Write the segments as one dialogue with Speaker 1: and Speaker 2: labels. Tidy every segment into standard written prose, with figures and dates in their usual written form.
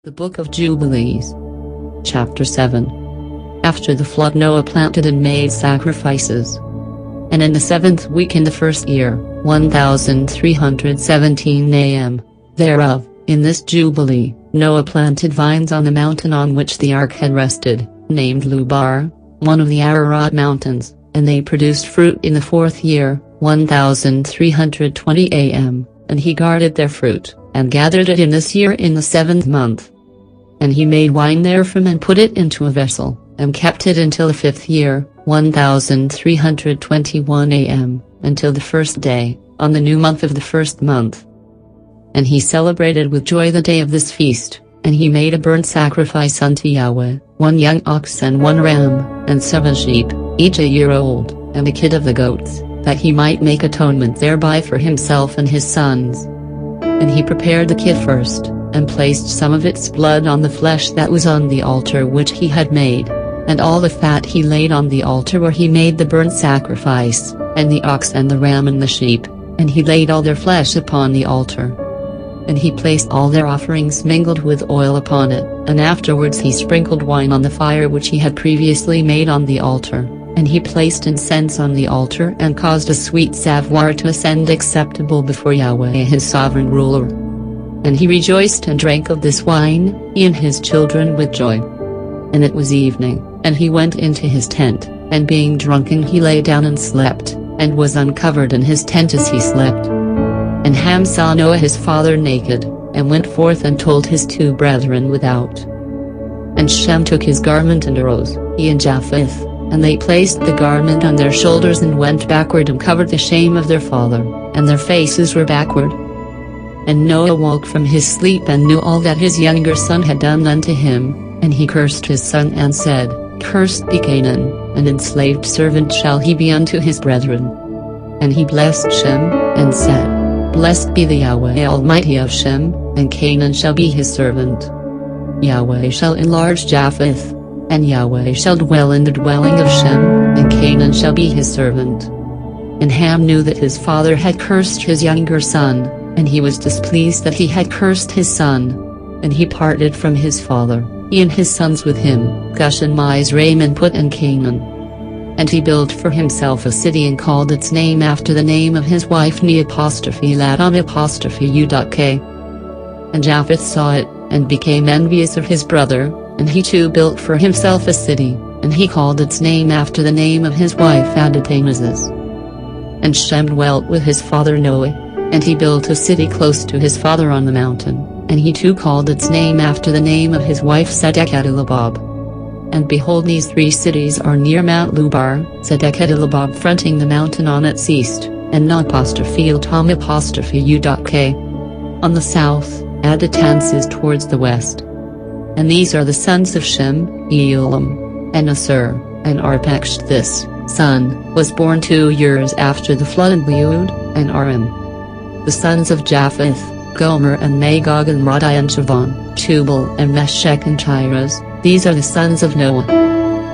Speaker 1: The Book of Jubilees. Chapter 7. After the flood Noah planted and made sacrifices. And in the 7th week in the first year, 1317 AM, thereof, in this Jubilee, Noah planted vines on the mountain on which the ark had rested, named Lubar, one of the Ararat mountains, and they produced fruit in the 4th year, 1320 AM, and he guarded their fruit, and gathered it in this year in the 7th month. And he made wine therefrom and put it into a vessel, and kept it until the 5th year, 1321 AM, until the 1st day, on the new month of the 1st month. And he celebrated with joy the day of this feast, and he made a burnt sacrifice unto Yahweh, 1 young ox and 1 ram, and 7 sheep, each a year old, and a kid of the goats, that he might make atonement thereby for himself and his sons. And he prepared the kid first, and placed some of its blood on the flesh that was on the altar which he had made, and all the fat he laid on the altar where he made the burnt sacrifice, and the ox and the ram and the sheep, and he laid all their flesh upon the altar. And he placed all their offerings mingled with oil upon it, and afterwards he sprinkled wine on the fire which he had previously made on the altar, and he placed incense on the altar and caused a sweet savoir to ascend acceptable before Yahweh his sovereign ruler. And he rejoiced and drank of this wine, he and his children with joy. And it was evening, and he went into his tent, and being drunken he lay down and slept, and was uncovered in his tent as he slept. And Ham saw Noah his father naked, and went forth and told his 2 brethren without. And Shem took his garment and arose, he and Japheth, and they placed the garment on their shoulders and went backward and covered the shame of their father, and their faces were backward. And Noah woke from his sleep and knew all that his younger son had done unto him, and he cursed his son and said, Cursed be Canaan, an enslaved servant shall he be unto his brethren. And he blessed Shem, and said, Blessed be the Yahweh Almighty of Shem, and Canaan shall be his servant. Yahweh shall enlarge Japheth, and Yahweh shall dwell in the dwelling of Shem, and Canaan shall be his servant. And Ham knew that his father had cursed his younger son, and he was displeased that he had cursed his son. And he parted from his father, he and his sons with him, Cush and Mizraim and Put and Canaan. And he built for himself a city and called its name after the name of his wife Ne'(Ladon')K. And Japheth saw it, and became envious of his brother, and he too built for himself a city, and he called its name after the name of his wife Adathanizes. And Shem dwelt with his father Noah, and he built a city close to his father on the mountain, and he too called its name after the name of his wife Sedekadilabab. And behold, these 3 cities are near Mount Lubar, Sedekadilabab fronting the mountain on its east, and Na'(Tom')K. On the south, Adatans is towards the west. And these are the sons of Shem, Elam, and Asur, and Arpachshad. This son was born 2 years after the flood in Leud, and Aram. The sons of Japheth, Gomer and Magog and Madai and Javan, Tubal and Meshech and Tiras, these are the sons of Noah.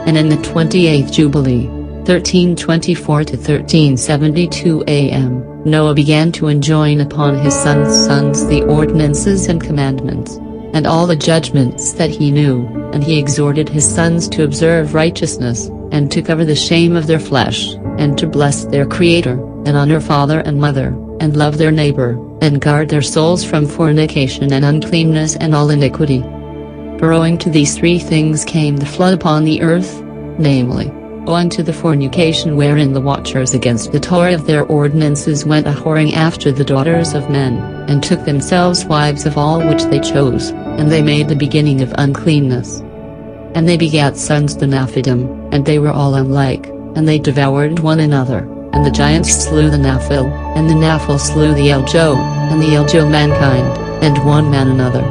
Speaker 1: And in the 28th Jubilee, 1324 to 1372 AM, Noah began to enjoin upon his sons the ordinances and commandments, and all the judgments that he knew, and he exhorted his sons to observe righteousness, and to cover the shame of their flesh, and to bless their Creator, and honor father and mother, and love their neighbor, and guard their souls from fornication and uncleanness and all iniquity. For owing to these 3 things came the flood upon the earth, namely, owing to the fornication wherein the watchers against the Torah of their ordinances went a-whoring after the daughters of men, and took themselves wives of all which they chose, and they made the beginning of uncleanness. And they begat sons the Nephilim, and they were all unlike, and they devoured one another, and the giants slew the Nephil, and the Nephil slew the Eljo, and the Eljo mankind, and one man another.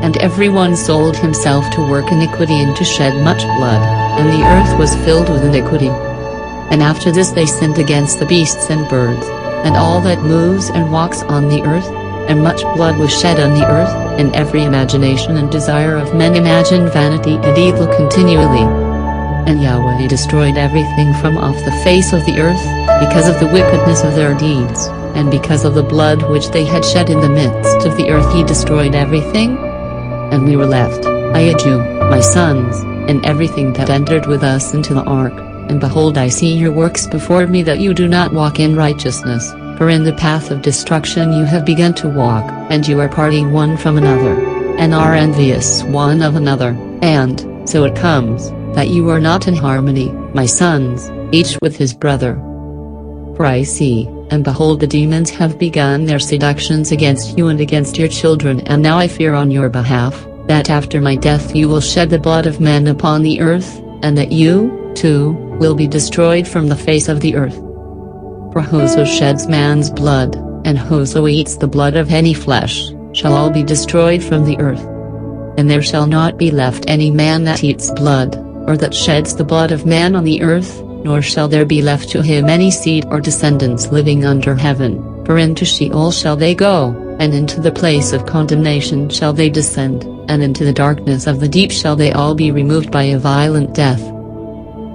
Speaker 1: And every one sold himself to work iniquity and to shed much blood, and the earth was filled with iniquity. And after this they sinned against the beasts and birds, and all that moves and walks on the earth, and much blood was shed on the earth, and every imagination and desire of men imagined vanity and evil continually. And Yahweh destroyed everything from off the face of the earth, because of the wickedness of their deeds, and because of the blood which they had shed in the midst of the earth he destroyed everything. and we were left, I and you, my sons, and everything that entered with us into the ark. And behold, I see your works before me, that you do not walk in righteousness, for in the path of destruction you have begun to walk, and you are parting one from another, and are envious one of another, and, so it comes, that you are not in harmony, my sons, each with his brother. For I see, and behold, the demons have begun their seductions against you and against your children, and now I fear on your behalf, that after my death you will shed the blood of men upon the earth, and that you, too, will be destroyed from the face of the earth. For whoso sheds man's blood, and whoso eats the blood of any flesh, shall all be destroyed from the earth. And there shall not be left any man that eats blood, or that sheds the blood of man on the earth, nor shall there be left to him any seed or descendants living under heaven, for into Sheol shall they go, and into the place of condemnation shall they descend, and into the darkness of the deep shall they all be removed by a violent death.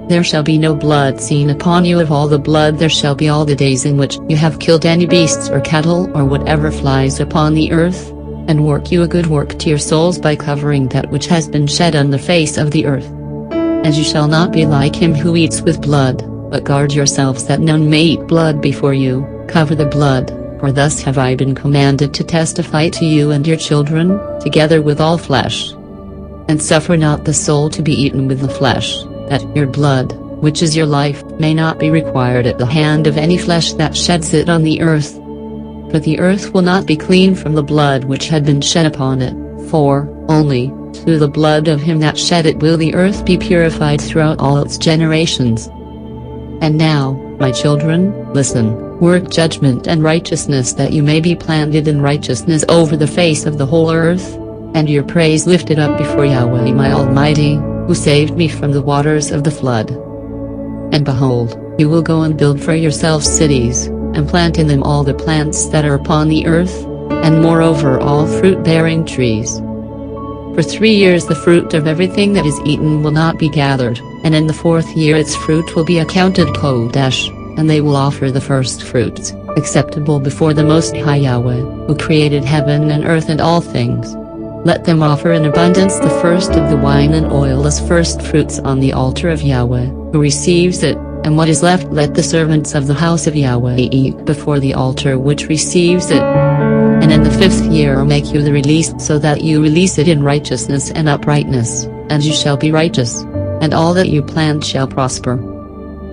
Speaker 1: There shall be no blood seen upon you. Of all the blood there shall be all the days in which you have killed any beasts or cattle or whatever flies upon the earth, and work you a good work to your souls by covering that which has been shed on the face of the earth. And you shall not be like him who eats with blood, but guard yourselves that none may eat blood before you. Cover the blood, for thus have I been commanded to testify to you and your children, together with all flesh. And suffer not the soul to be eaten with the flesh, that your blood, which is your life, may not be required at the hand of any flesh that sheds it on the earth. For the earth will not be clean from the blood which had been shed upon it, for, only, through the blood of him that shed it will the earth be purified throughout all its generations. And now, my children, listen, work judgment and righteousness, that you may be planted in righteousness over the face of the whole earth, and your praise lifted up before Yahweh my Almighty, who saved me from the waters of the flood. And behold, you will go and build for yourselves cities, and plant in them all the plants that are upon the earth, and moreover all fruit-bearing trees. For 3 years the fruit of everything that is eaten will not be gathered, and in the 4th year its fruit will be accounted kodesh, and they will offer the first fruits, acceptable before the Most High Yahweh, who created heaven and earth and all things. Let them offer in abundance the first of the wine and oil as first fruits on the altar of Yahweh, who receives it, and what is left let the servants of the house of Yahweh eat before the altar which receives it. And in the 5th year make you the release, so that you release it in righteousness and uprightness, and you shall be righteous, and all that you plant shall prosper.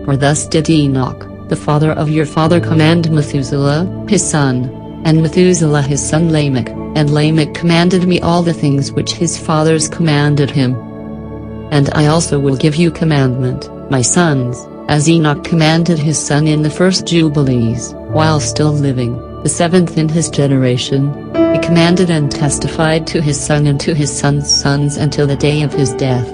Speaker 1: For thus did Enoch, the father of your father, command Methuselah, his son, and Methuselah his son Lamech, and Lamech commanded me all the things which his fathers commanded him. And I also will give you commandment, my sons, as Enoch commanded his son in the first Jubilees, while still living, the 7th in his generation, he commanded and testified to his son and to his son's sons until the day of his death.